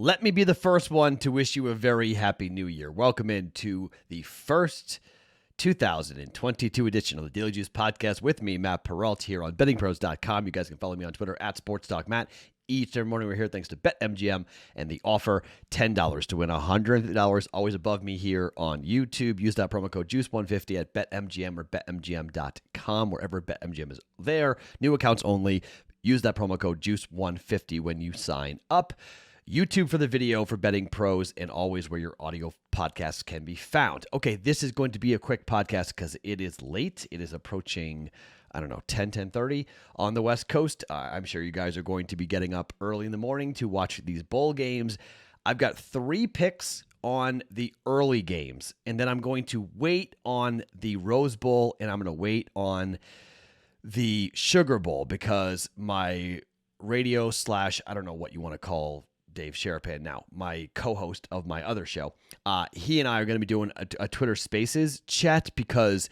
Let me be the first one to wish you a very happy new year. Welcome into the first 2022 edition of the Daily Juice Podcast with me, Matt Perrault, here on BettingPros.com. You guys can follow me on Twitter at SportsDocMatt. Each and every morning we're here thanks to BetMGM and the offer, $10 to win $100. Always above me here on YouTube. Use that promo code JUICE150 at BetMGM or BetMGM.com, wherever BetMGM is there. New accounts only. Use that promo code JUICE150 when you sign up. YouTube for the video for Betting Pros, and always where your audio podcasts can be found. Okay, this is going to be a quick podcast because it is late. It is approaching, 10:30 on the West Coast. I'm sure you guys are going to be getting up early in the morning to watch these bowl games. I've got 3 picks on the early games, and then I'm going to wait on the Rose Bowl, and I'm going to wait on the Sugar Bowl because my radio / I don't know what you want to call Dave Sherapan now, my co-host of my other show, he and I are going to be doing a Twitter Spaces chat because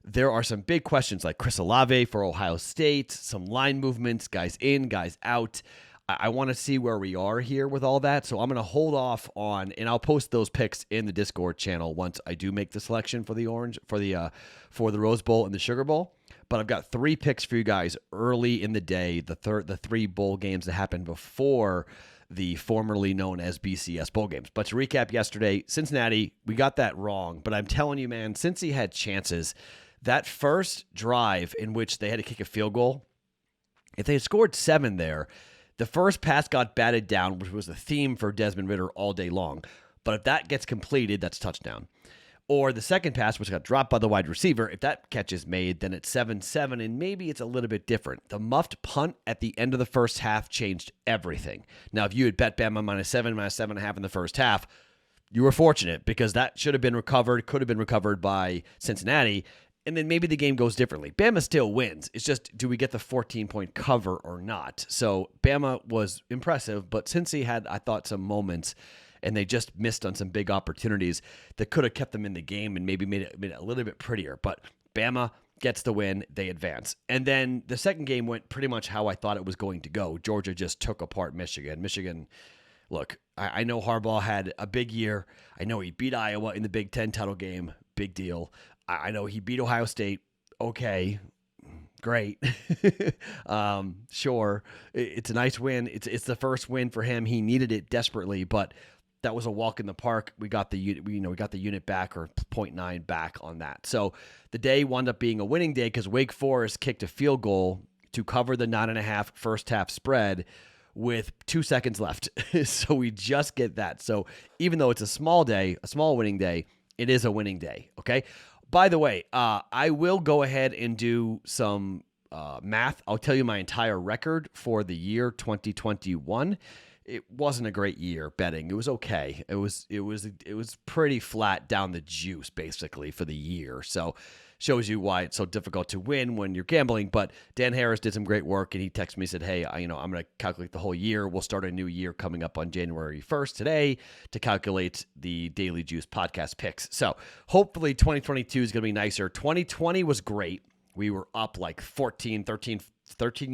there are some big questions like Chris Olave for Ohio State, some line movements, guys in, guys out. I want to see where we are here with all that, so I'm going to hold off on, and I'll post those picks in the Discord channel once I do make the selection for the Rose Bowl and the Sugar Bowl. But I've got 3 picks for you guys early in the day, the 3 bowl games that happened before the formerly known as BCS bowl games. But to recap yesterday, Cincinnati, we got that wrong. But I'm telling you, man, since he had chances, that first drive in which they had to kick a field goal, if they had scored 7 there, the first pass got batted down, which was the theme for Desmond Ridder all day long. But if that gets completed, that's a touchdown. Or the second pass, which got dropped by the wide receiver, if that catch is made, then it's 7-7, and maybe it's a little bit different. The muffed punt at the end of the first half changed everything. Now, if you had bet Bama -7, -7.5 in the first half, you were fortunate because that should have been recovered, could have been recovered by Cincinnati, and then maybe the game goes differently. Bama still wins. It's just, do we get the 14-point cover or not? So Bama was impressive, but Cincy had, I thought, some moments, and they just missed on some big opportunities that could have kept them in the game and maybe made it a little bit prettier. But Bama gets the win. They advance. And then the second game went pretty much how I thought it was going to go. Georgia just took apart Michigan. Michigan, look, I know Harbaugh had a big year. I know he beat Iowa in the Big Ten title game. Big deal. I know he beat Ohio State. Okay, great. Sure. It's a nice win. It's the first win for him. He needed it desperately, but that was a walk in the park. We got the unit back, or 0.9 back on that. So the day wound up being a winning day because Wake Forest kicked a field goal to cover the 9.5 first half spread with 2 seconds left. So we just get that. So even though it's a small winning day, it is a winning day. Okay. By the way, I will go ahead and do some math. I'll tell you my entire record for the year 2021. It wasn't a great year betting. It was okay. It was pretty flat down the juice basically for the year. So shows you why it's so difficult to win when you're gambling. But Dan Harris did some great work, and he texted me and said, "Hey, I'm going to calculate the whole year. We'll start a new year coming up on January 1st today to calculate the Daily Juice podcast picks." So hopefully 2022 is going to be nicer. 2020 was great. We were up like 13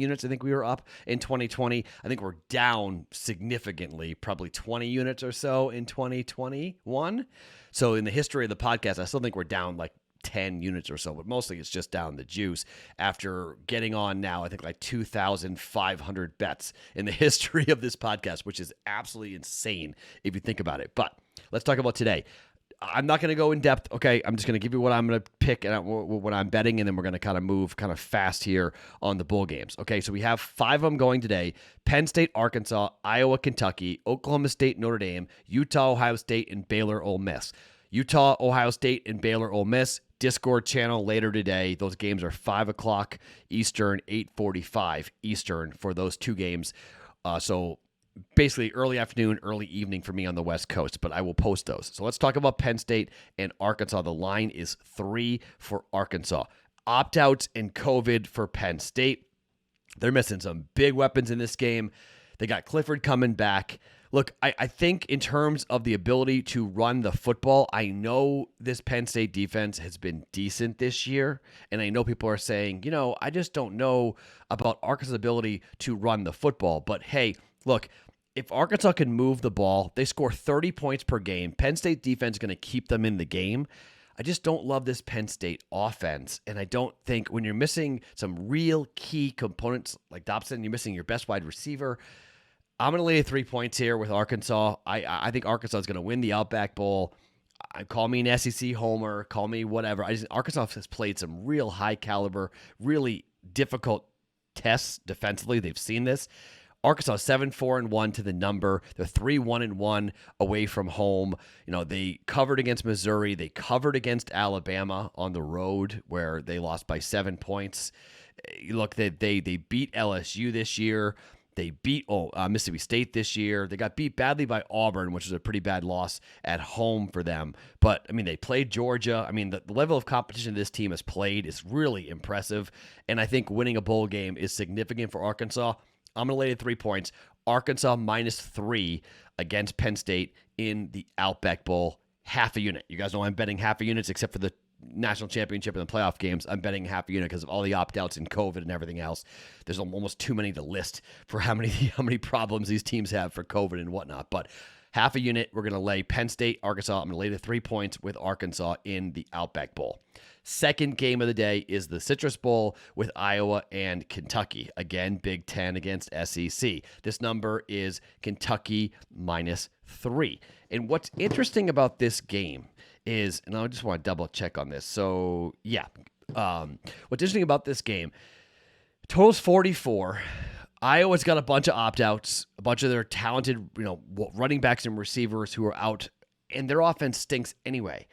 units, I think we were up in 2020. I think we're down significantly, probably 20 units or so in 2021. So in the history of the podcast, I still think we're down like 10 units or so, but mostly it's just down the juice after getting on now, I think like 2,500 bets in the history of this podcast, which is absolutely insane if you think about it. But let's talk about today. I'm not going to go in depth. Okay. I'm just going to give you what I'm going to pick and what I'm betting, and then we're going to kind of move kind of fast here on the bowl games. Okay. So we have 5 of them going today: Penn State, Arkansas, Iowa, Kentucky, Oklahoma State, Notre Dame, Utah, Ohio State, and Baylor, Ole Miss. Utah, Ohio State, and Baylor, Ole Miss. Discord channel later today. Those games are 5 o'clock Eastern, 8:45 Eastern for those 2 games. So basically early afternoon, early evening for me on the West Coast, but I will post those. So let's talk about Penn State and Arkansas. The line is 3 for Arkansas. Opt-outs and COVID for Penn State. They're missing some big weapons in this game. They got Clifford coming back. Look, I think in terms of the ability to run the football, I know this Penn State defense has been decent this year, and I know people are saying, I just don't know about Arkansas' ability to run the football. But hey, look, if Arkansas can move the ball, they score 30 points per game. Penn State defense is going to keep them in the game. I just don't love this Penn State offense. And I don't think when you're missing some real key components like Dobson, you're missing your best wide receiver. I'm going to lay 3 points here with Arkansas. I think Arkansas is going to win the Outback Bowl. Call me an SEC homer, call me whatever. Arkansas has played some real high caliber, really difficult tests defensively. They've seen this. Arkansas 7-4-1 to the number. They're 3-1-1 away from home. They covered against Missouri. They covered against Alabama on the road where they lost by 7 points. Look, they beat LSU this year. They beat Mississippi State this year. They got beat badly by Auburn, which was a pretty bad loss at home for them. But, they played Georgia. The level of competition this team has played is really impressive. And I think winning a bowl game is significant for Arkansas. I'm going to lay 3 points. Arkansas -3 against Penn State in the Outback Bowl. Half a unit. You guys know I'm betting half a unit except for the national championship and the playoff games. I'm betting half a unit because of all the opt-outs and COVID and everything else. There's almost too many to list for how many problems these teams have for COVID and whatnot. But half a unit, we're going to lay Penn State, Arkansas. I'm going to lay the 3 points with Arkansas in the Outback Bowl. Second game of the day is the Citrus Bowl with Iowa and Kentucky. Again, Big Ten against SEC. This number is Kentucky -3. And what's interesting about this game is, and I just want to double check on this. So, yeah. What's interesting about this game, total's 44. Iowa's got a bunch of opt-outs, a bunch of their talented, running backs and receivers who are out, and their offense stinks anyway.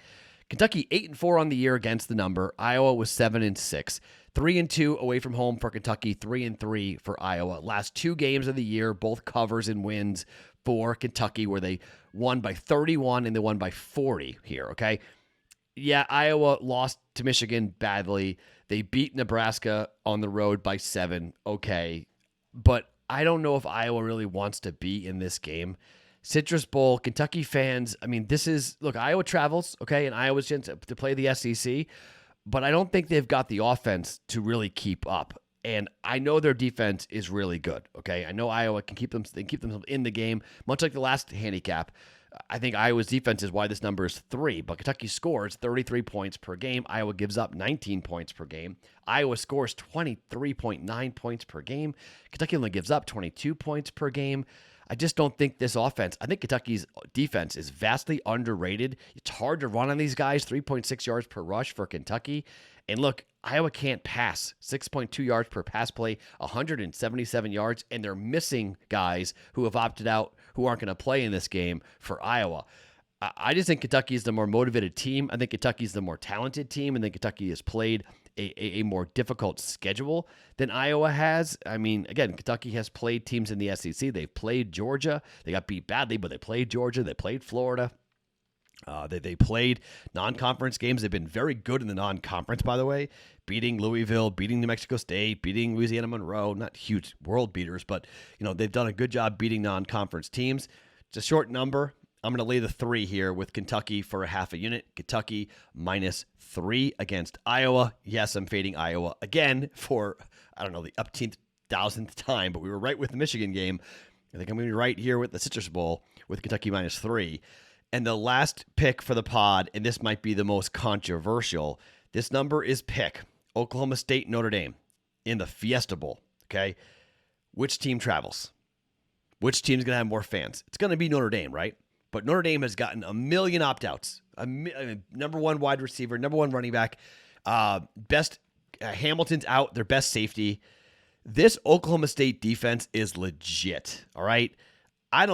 Kentucky 8-4 on the year against the number. Iowa was 7-6. 3-2 away from home for Kentucky, 3-3 for Iowa. Last 2 games of the year, both covers and wins for Kentucky, where they won by 31 and they won by 40 here, okay? Yeah, Iowa lost to Michigan badly. They beat Nebraska on the road by 7, okay. But I don't know if Iowa really wants to be in this game. Citrus Bowl, Kentucky fans, Iowa travels, okay, and Iowa's chance to play the SEC, but I don't think they've got the offense to really keep up. And I know their defense is really good, okay? I know Iowa can keep themselves in the game, much like the last handicap. I think Iowa's defense is why this number is 3, but Kentucky scores 33 points per game. Iowa gives up 19 points per game. Iowa scores 23.9 points per game. Kentucky only gives up 22 points per game. I just don't think this offense, I think Kentucky's defense is vastly underrated. It's hard to run on these guys, 3.6 yards per rush for Kentucky. And look, Iowa can't pass, 6.2 yards per pass play, 177 yards, and they're missing guys who have opted out who aren't going to play in this game for Iowa. I just think Kentucky is the more motivated team. I think Kentucky is the more talented team, and then Kentucky has played a more difficult schedule than Iowa has. Again, Kentucky has played teams in the SEC. They've played Georgia. They got beat badly, but they played Georgia. They played Florida. They played non-conference games. They've been very good in the non-conference, by the way, beating Louisville, beating New Mexico State, beating Louisiana Monroe. Not huge world beaters, but they've done a good job beating non-conference teams. It's a short number. I'm going to lay the 3 here with Kentucky for a half a unit. Kentucky -3 against Iowa. Yes, I'm fading Iowa again for, the upteenth, 1,000th time, but we were right with the Michigan game. I think I'm going to be right here with the Citrus Bowl with Kentucky -3. And the last pick for the pod, and this might be the most controversial, this number is pick Oklahoma State, Notre Dame in the Fiesta Bowl, okay? Which team travels? Which team's going to have more fans? It's going to be Notre Dame, right? But Notre Dame has gotten a million opt-outs. Number 1 wide receiver, number 1 running back, Hamilton's out, their best safety. This Oklahoma State defense is legit, all right? I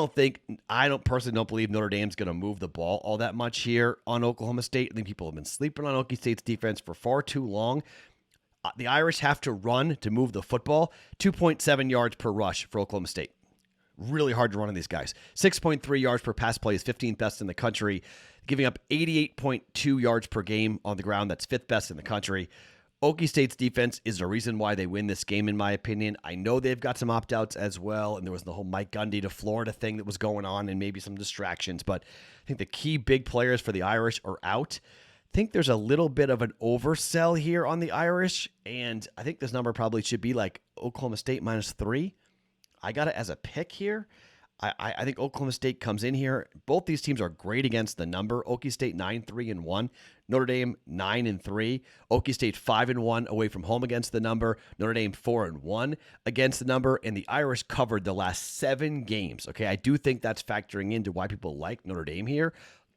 personally don't believe Notre Dame's going to move the ball all that much here on Oklahoma State. I think people have been sleeping on Oklahoma State's defense for far too long. The Irish have to run to move the football. 2.7 yards per rush for Oklahoma State. Really hard to run on these guys. 6.3 yards per pass play is 15th best in the country. Giving up 88.2 yards per game on the ground. That's 5th best in the country. Okie State's defense is the reason why they win this game, in my opinion. I know they've got some opt-outs as well, and there was the whole Mike Gundy to Florida thing that was going on and maybe some distractions, but I think the key big players for the Irish are out. I think there's a little bit of an oversell here on the Irish, and I think this number probably should be like Oklahoma State -3. I got it as a pick here. I think Oklahoma State comes in here. Both these teams are great against the number. Okie State 9-3-1, Notre Dame 9-3. Okie State 5-1 away from home against the number. Notre Dame 4-1 against the number, and the Irish covered the last 7 games. Okay, I do think that's factoring into why people like Notre Dame here.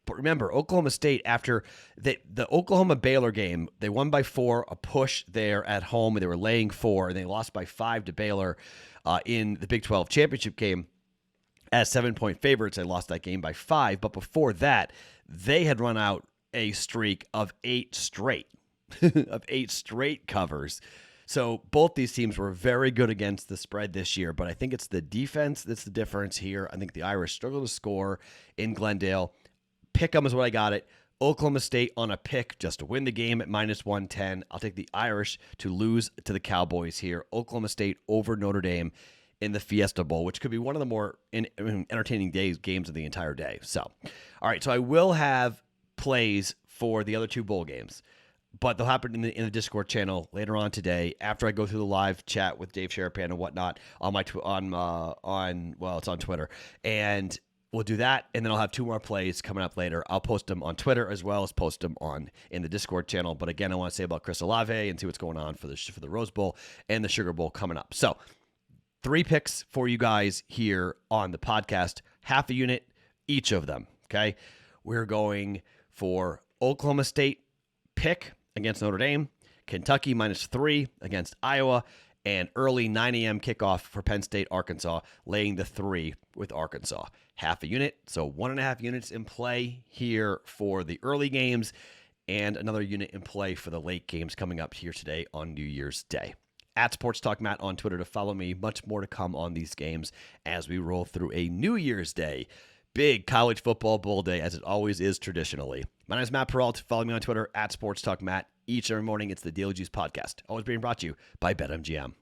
But remember, Oklahoma State, after the Oklahoma-Baylor game, they won by 4, a push there at home. They were laying 4, and they lost by 5 to Baylor in the Big 12 championship game. As 7-point favorites, they lost that game by 5. But before that, they had run out a streak of 8 straight, of 8 straight covers. So both these teams were very good against the spread this year. But I think it's the defense that's the difference here. I think the Irish struggle to score in Glendale. Pick 'em is what I got it. Oklahoma State on a pick just to win the game at -110. I'll take the Irish to lose to the Cowboys here. Oklahoma State over Notre Dame in the Fiesta Bowl, which could be one of the more entertaining games of the entire day. So, all right, so I will have plays for the other 2 bowl games, but they'll happen in the Discord channel later on today after I go through the live chat with Dave Sharapan and whatnot on my it's on Twitter, and we'll do that, and then I'll have 2 more plays coming up later. I'll post them on Twitter as well as post them in the Discord channel. But again, I want to say about Chris Olave and see what's going on for the Rose Bowl and the Sugar Bowl coming up. So 3 picks for you guys here on the podcast, half a unit each of them, okay? We're going for Oklahoma State pick against Notre Dame, Kentucky -3 against Iowa, and early 9 a.m. kickoff for Penn State, Arkansas, laying the 3 with Arkansas. Half a unit, so 1.5 units in play here for the early games, and another unit in play for the late games coming up here today on New Year's Day. At Sports Talk Matt on Twitter to follow me. Much more to come on these games as we roll through a New Year's Day. Big college football bowl day, as it always is traditionally. My name is Matt Perrault. Follow me on Twitter at Sports Talk Matt. Each and every morning, it's the Daily Juice Podcast. Always being brought to you by BetMGM.